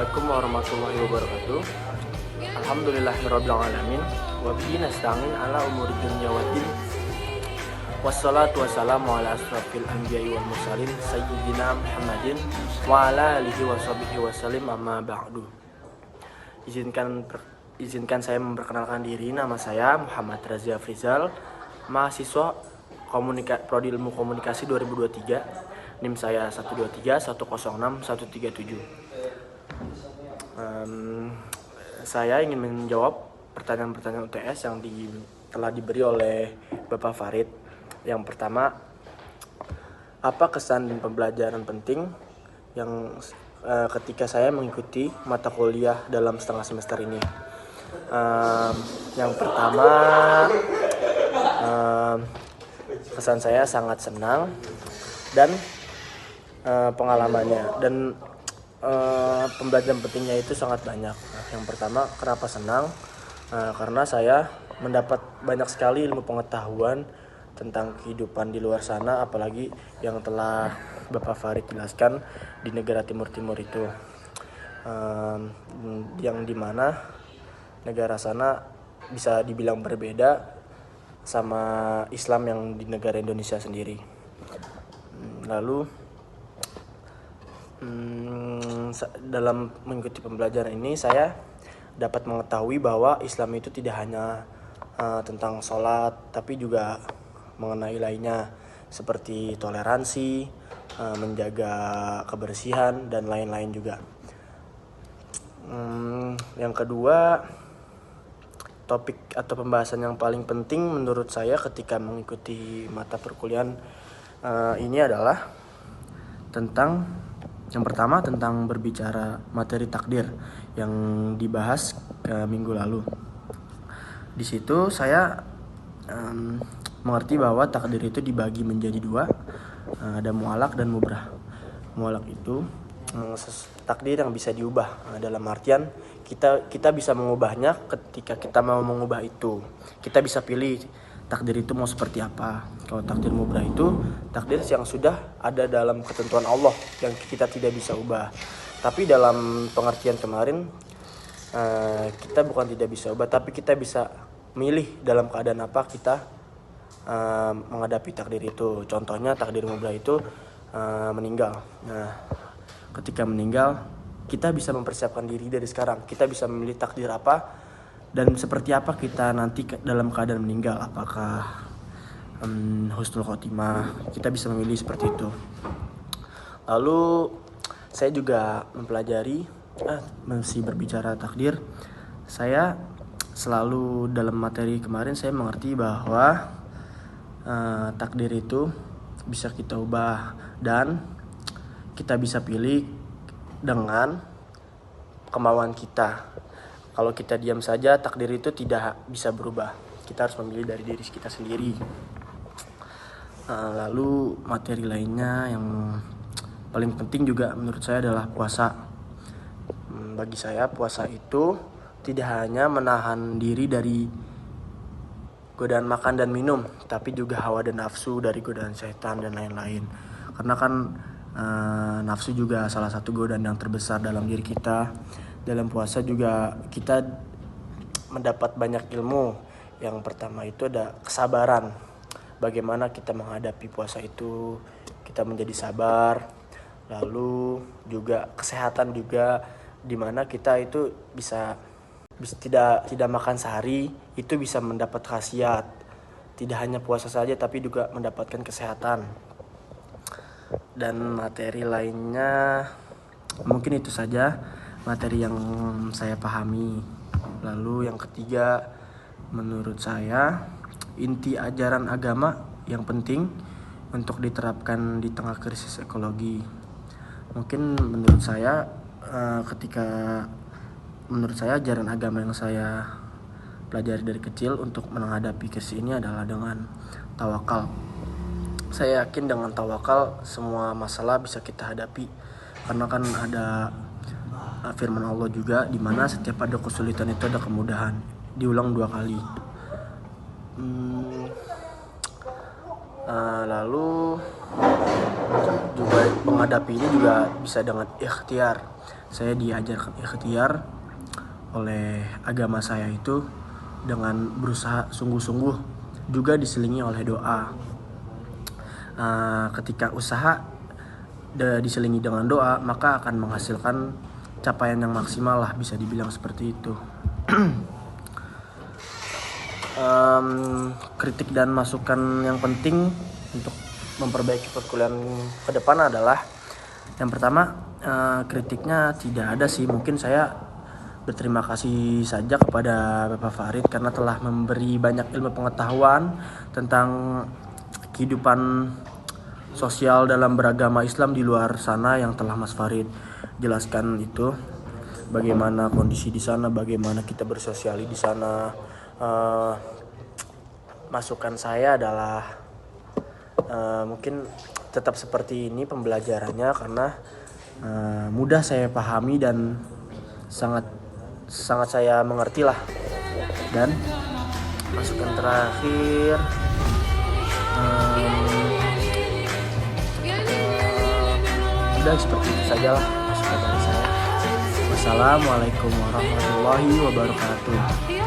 Assalamualaikum warahmatullahi wabarakatuh. Alhamdulillahirabbil alamin wa bihi nasta'in ala umuri dunya waddin. Wassalatu wassalamu ala asrofil anbiya'i wal mursalin sayyidina Muhammadin wa ala alihi wa sahbihi wasallim, amma ba'du. Izinkan saya memperkenalkan diri. Nama saya Muhammad Razia Frizal, mahasiswa Prodi Ilmu Komunikasi 2023. NIM saya 123106137. Saya ingin menjawab pertanyaan-pertanyaan UTS yang telah diberi oleh Bapak Farid. Yang pertama, apa kesan dan pembelajaran penting yang ketika saya mengikuti mata kuliah dalam setengah semester ini? Yang pertama, kesan saya sangat senang dan pengalamannya dan pembelajaran pentingnya itu sangat banyak. Yang pertama, kenapa senang? Karena saya mendapat banyak sekali ilmu pengetahuan tentang kehidupan di luar sana, apalagi yang telah Bapak Farid jelaskan di negara Timur itu, yang dimana negara sana bisa dibilang berbeda sama Islam yang di negara Indonesia sendiri. Lalu dalam mengikuti pembelajaran ini saya dapat mengetahui bahwa Islam itu tidak hanya tentang sholat, tapi juga mengenai lainnya seperti toleransi, menjaga kebersihan, dan lain-lain juga. Yang kedua, topik atau pembahasan yang paling penting menurut saya ketika mengikuti mata perkuliahan ini adalah yang pertama tentang berbicara materi takdir yang dibahas minggu lalu. Di situ saya mengerti bahwa takdir itu dibagi menjadi dua, ada mu'alaq dan mubrah. Mu'alaq itu takdir yang bisa diubah, dalam artian kita bisa mengubahnya ketika kita mau mengubah itu. Kita bisa pilih takdir itu mau seperti apa. Kalau takdir mubrah itu takdir yang sudah ada dalam ketentuan Allah yang kita tidak bisa ubah. Tapi dalam pengertian kemarin, kita bukan tidak bisa ubah, tapi kita bisa milih dalam keadaan apa kita menghadapi takdir itu. Contohnya takdir mubrah itu meninggal. Nah, ketika meninggal kita bisa mempersiapkan diri dari sekarang. Kita bisa memilih takdir apa dan seperti apa kita nanti dalam keadaan meninggal. Apakah husnul khotimah, kita bisa memilih seperti itu. Lalu saya juga mempelajari, masih berbicara takdir, saya selalu dalam materi kemarin saya mengerti bahwa takdir itu bisa kita ubah dan kita bisa pilih dengan kemauan kita. Kalau kita diam saja, takdir itu tidak bisa berubah. Kita harus memilih dari diri kita sendiri. Lalu materi lainnya yang paling penting juga menurut saya adalah puasa. Bagi saya puasa itu tidak hanya menahan diri dari godaan makan dan minum, tapi juga hawa dan nafsu dari godaan setan dan lain-lain. Karena kan nafsu juga salah satu godaan yang terbesar dalam diri kita. Dalam puasa juga kita mendapat banyak ilmu. Yang pertama itu ada kesabaran. Bagaimana kita menghadapi puasa itu, kita menjadi sabar. Lalu juga kesehatan juga, dimana kita itu bisa tidak makan sehari, itu bisa mendapat khasiat. Tidak hanya puasa saja, tapi juga mendapatkan kesehatan. Dan materi lainnya mungkin itu saja materi yang saya pahami. Lalu yang ketiga, menurut saya inti ajaran agama yang penting untuk diterapkan di tengah krisis ekologi. Mungkin menurut saya ajaran agama yang saya pelajari dari kecil untuk menghadapi krisis ini adalah dengan tawakal. Saya yakin dengan tawakal semua masalah bisa kita hadapi, karena kan ada firman Allah juga di mana setiap ada kesulitan itu ada kemudahan. Diulang 2 kali. Lalu juga menghadapi ini juga bisa dengan ikhtiar. saya diajarkan ikhtiar oleh agama saya itu dengan berusaha sungguh-sungguh, juga diselingi oleh doa. Ketika usaha diselingi dengan doa, maka akan menghasilkan capaian yang maksimal lah, bisa dibilang seperti itu. Kritik dan masukan yang penting untuk memperbaiki perkuliahan ke depan adalah, yang pertama, kritiknya tidak ada sih. Mungkin saya berterima kasih saja kepada Bapak Farid karena telah memberi banyak ilmu pengetahuan tentang kehidupan sosial dalam beragama Islam di luar sana yang telah Mas Farid jelaskan itu. Bagaimana kondisi di sana, bagaimana kita bersosial di sana. Masukan saya adalah mungkin tetap seperti ini pembelajarannya karena mudah saya pahami dan sangat saya mengerti lah. Dan masukan terakhir, udah seperti itu saja lah masukan dari saya. Wassalamualaikum warahmatullahi wabarakatuh.